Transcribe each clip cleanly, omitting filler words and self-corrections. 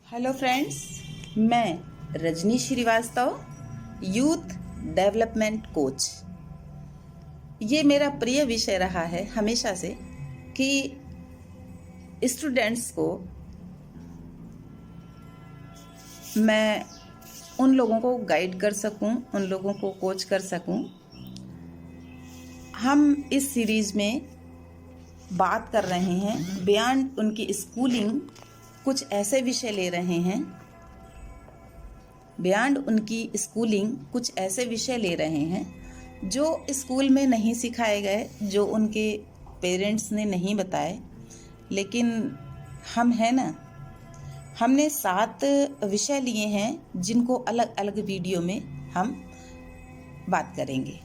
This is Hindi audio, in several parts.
हेलो फ्रेंड्स, मैं Rajni Srivastava, youth development coach. ये मेरा प्रिय विषय रहा है हमेशा से कि स्टूडेंट्स को मैं उन लोगों को गाइड कर सकूं, उन लोगों को कोच कर सकूं। हम इस सीरीज में बात कर रहे हैं बियॉन्ड उनकी स्कूलिंग, कुछ ऐसे विषय ले रहे हैं बियॉन्ड उनकी स्कूलिंग, कुछ ऐसे विषय ले रहे हैं जो स्कूल में नहीं सिखाए गए, जो उनके पेरेंट्स ने नहीं बताए। लेकिन हम हैं ना, हमने 7 विषय लिए हैं जिनको अलग अलग वीडियो में हम बात करेंगे।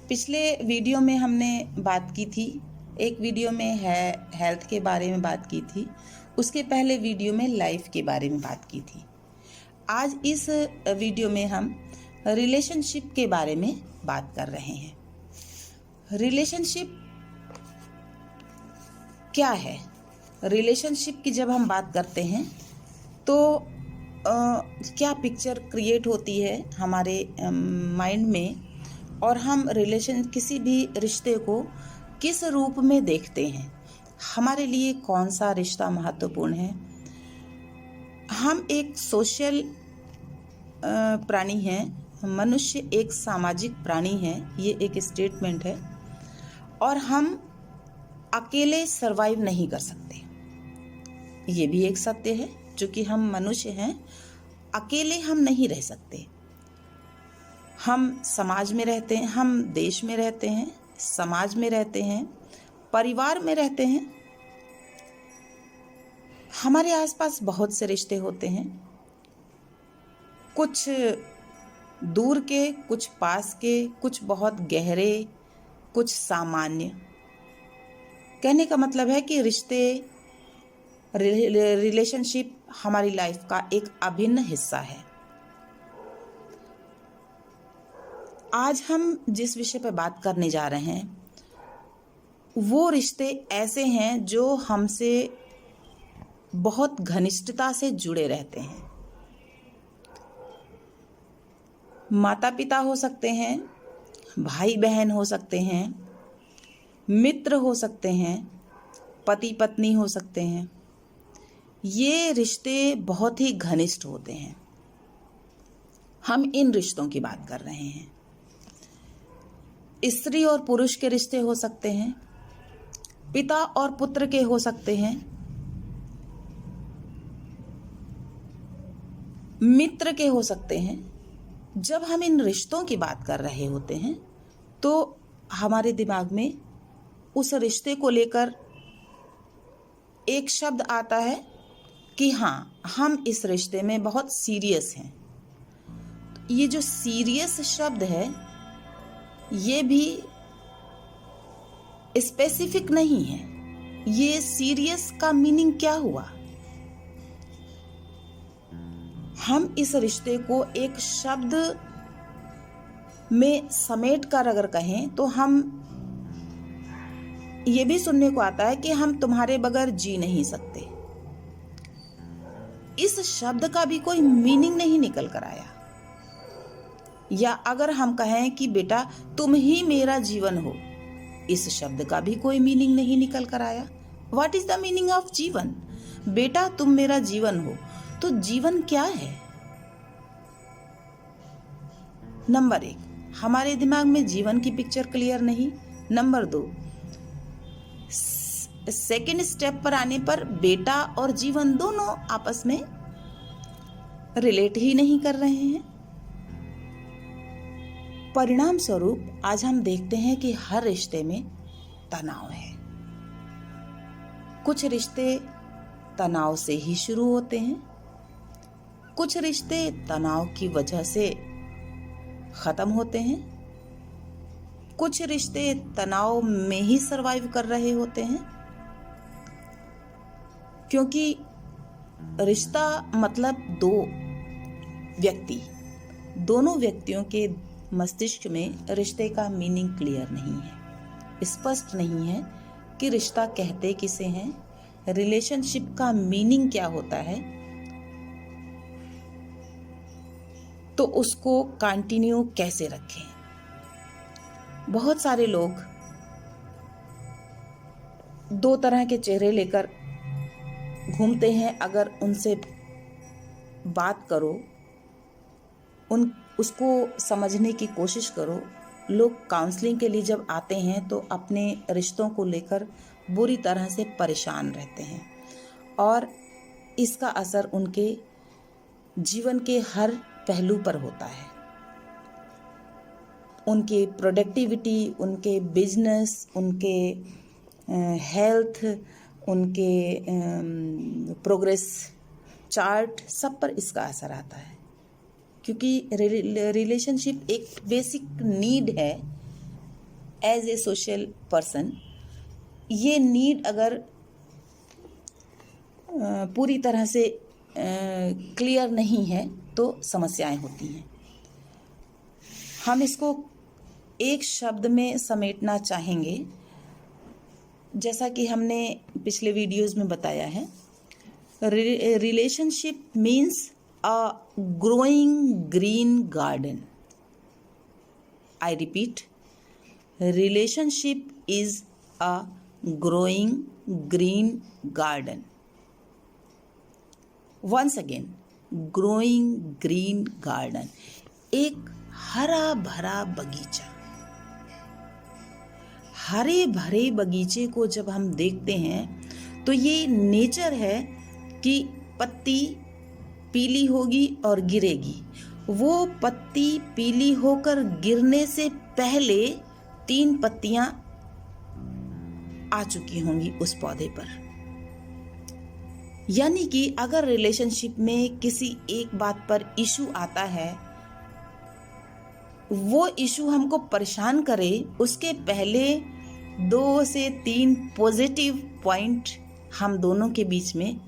पिछले वीडियो में हमने बात की थी, एक वीडियो में हेल्थ के बारे में बात की थी, उसके पहले वीडियो में लाइफ के बारे में बात की थी। आज इस वीडियो में हम रिलेशनशिप के बारे में बात कर रहे हैं। रिलेशनशिप क्या है? रिलेशनशिप की जब हम बात करते हैं तो क्या पिक्चर क्रिएट होती है हमारे माइंड में, और हम किसी भी रिश्ते को किस रूप में देखते हैं, हमारे लिए कौन सा रिश्ता महत्वपूर्ण है। हम एक सोशल प्राणी हैं, मनुष्य एक सामाजिक प्राणी है, ये एक स्टेटमेंट है। और हम अकेले सरवाइव नहीं कर सकते, ये भी एक सत्य है। चूंकि हम मनुष्य हैं, अकेले हम नहीं रह सकते। हम समाज में रहते हैं, हम देश में रहते हैं, समाज में रहते हैं, परिवार में रहते हैं। हमारे आसपास बहुत से रिश्ते होते हैं, कुछ दूर के, कुछ पास के, कुछ बहुत गहरे, कुछ सामान्य। कहने का मतलब है कि रिलेशनशिप हमारी लाइफ का एक अभिन्न हिस्सा है। आज हम जिस विषय पर बात करने जा रहे हैं वो रिश्ते ऐसे हैं जो हमसे बहुत घनिष्ठता से जुड़े रहते हैं। माता पिता हो सकते हैं, भाई बहन हो सकते हैं, मित्र हो सकते हैं, पति पत्नी हो सकते हैं। ये रिश्ते बहुत ही घनिष्ठ होते हैं। हम इन रिश्तों की बात कर रहे हैं। स्त्री और पुरुष के रिश्ते हो सकते हैं, पिता और पुत्र के हो सकते हैं, मित्र के हो सकते हैं। जब हम इन रिश्तों की बात कर रहे होते हैं तो हमारे दिमाग में उस रिश्ते को लेकर एक शब्द आता है कि हाँ, हम इस रिश्ते में बहुत सीरियस हैं। ये जो सीरियस शब्द है ये भी स्पेसिफिक नहीं है। ये सीरियस का मीनिंग क्या हुआ? हम इस रिश्ते को एक शब्द में समेट कर अगर कहें तो हम ये भी सुनने को आता है कि हम तुम्हारे बगैर जी नहीं सकते। इस शब्द का भी कोई मीनिंग नहीं निकल कर आया। या अगर हम कहें कि बेटा तुम ही मेरा जीवन हो, इस शब्द का भी कोई मीनिंग नहीं निकल कर आया। What is the meaning of जीवन? बेटा तुम मेरा जीवन हो, तो जीवन क्या है? नंबर 1, हमारे दिमाग में जीवन की पिक्चर क्लियर नहीं। नंबर 2, सेकेंड स्टेप पर आने पर बेटा और जीवन दोनों आपस में रिलेट ही नहीं कर रहे हैं। परिणाम स्वरूप आज हम देखते हैं कि हर रिश्ते में तनाव है। कुछ रिश्ते तनाव से ही शुरू होते हैं, कुछ रिश्ते तनाव की वजह से खत्म होते हैं, कुछ रिश्ते तनाव में ही सरवाइव कर रहे होते हैं। क्योंकि रिश्ता मतलब दो व्यक्ति, दोनों व्यक्तियों के मस्तिष्क में रिश्ते का मीनिंग क्लियर नहीं है, स्पष्ट नहीं है कि रिश्ता कहते किसे हैं, रिलेशनशिप का मीनिंग क्या होता है। तो उसको कंटिन्यू कैसे रखें। बहुत सारे लोग दो तरह के चेहरे लेकर घूमते हैं। अगर उनसे बात करो, उसको समझने की कोशिश करो। लोग काउंसलिंग के लिए जब आते हैं तो अपने रिश्तों को लेकर बुरी तरह से परेशान रहते हैं और इसका असर उनके जीवन के हर पहलू पर होता है। उनके प्रोडक्टिविटी, उनके बिजनेस, उनके हेल्थ, उनके प्रोग्रेस चार्ट, सब पर इसका असर आता है। क्योंकि रिलेशनशिप एक बेसिक नीड है एज ए सोशल पर्सन। ये नीड अगर पूरी तरह से क्लियर नहीं है तो समस्याएं होती हैं। हम इसको एक शब्द में समेटना चाहेंगे, जैसा कि हमने पिछले वीडियोस में बताया है। Relationship means a growing green garden. I repeat, relationship is a growing green garden. Once again, growing green garden, एक हरा भरा बगीचा। हरे भरे बगीचे को जब हम देखते हैं तो ये नेचर है कि पत्ती पीली होगी और गिरेगी। वो पत्ती पीली होकर गिरने से पहले 3 पत्तियां आ चुकी होंगी उस पौधे पर। यानी कि अगर रिलेशनशिप में किसी एक बात पर इशू आता है, वो इशू हमको परेशान करे, उसके पहले 2 से 3 पॉजिटिव पॉइंट हम दोनों के बीच में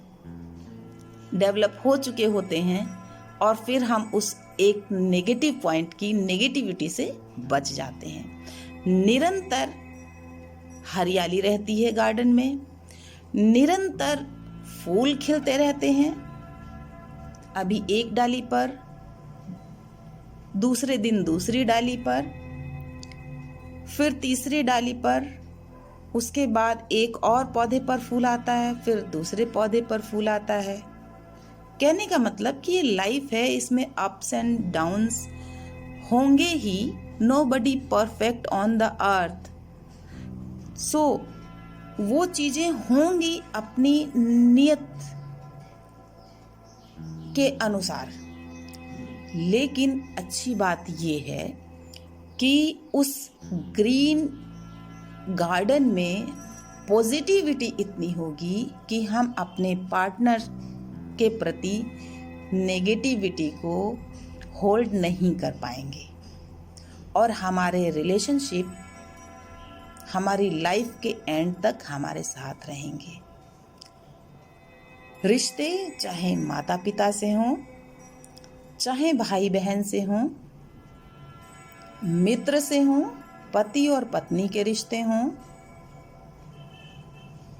डेवलप हो चुके होते हैं और फिर हम उस एक नेगेटिव पॉइंट की नेगेटिविटी से बच जाते हैं। निरंतर हरियाली रहती है गार्डन में, निरंतर फूल खिलते रहते हैं। अभी एक डाली पर, दूसरे दिन दूसरी डाली पर, फिर तीसरी डाली पर, उसके बाद एक और पौधे पर फूल आता है, फिर दूसरे पौधे पर फूल आता है। कहने का मतलब कि ये लाइफ है, इसमें अप्स एंड डाउन्स होंगे ही। Nobody perfect on the earth. So वो चीजें होंगी अपनी नियत के अनुसार। लेकिन अच्छी बात ये है कि उस ग्रीन गार्डन में पॉजिटिविटी इतनी होगी कि हम अपने पार्टनर के प्रति नेगेटिविटी को होल्ड नहीं कर पाएंगे और हमारे रिलेशनशिप हमारी लाइफ के एंड तक हमारे साथ रहेंगे। रिश्ते चाहे माता पिता से हों, चाहे भाई बहन से हों, मित्र से हों, पति और पत्नी के रिश्ते हों,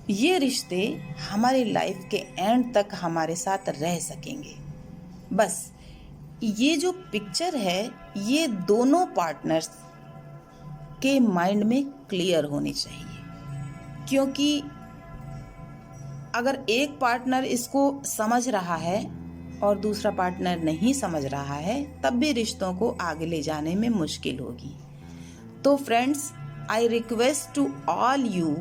ये रिश्ते हमारी लाइफ के एंड तक हमारे साथ रह सकेंगे। बस ये जो पिक्चर है, ये दोनों पार्टनर्स के माइंड में क्लियर होनी चाहिए। क्योंकि अगर एक पार्टनर इसको समझ रहा है और दूसरा पार्टनर नहीं समझ रहा है, तब भी रिश्तों को आगे ले जाने में मुश्किल होगी। तो friends, I request to all you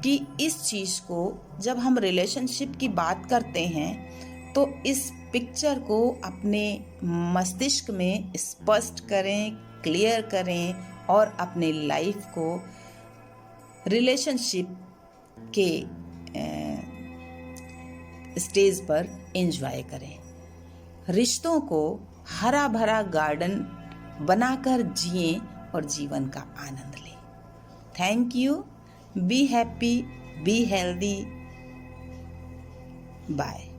कि इस चीज़ को जब हम रिलेशनशिप की बात करते हैं तो इस पिक्चर को अपने मस्तिष्क में स्पष्ट करें, क्लियर करें और अपने लाइफ को रिलेशनशिप के स्टेज पर एंजॉय करें। रिश्तों को हरा भरा गार्डन बनाकर जिएं और जीवन का आनंद लें। Thank you. Be happy, be healthy. Bye.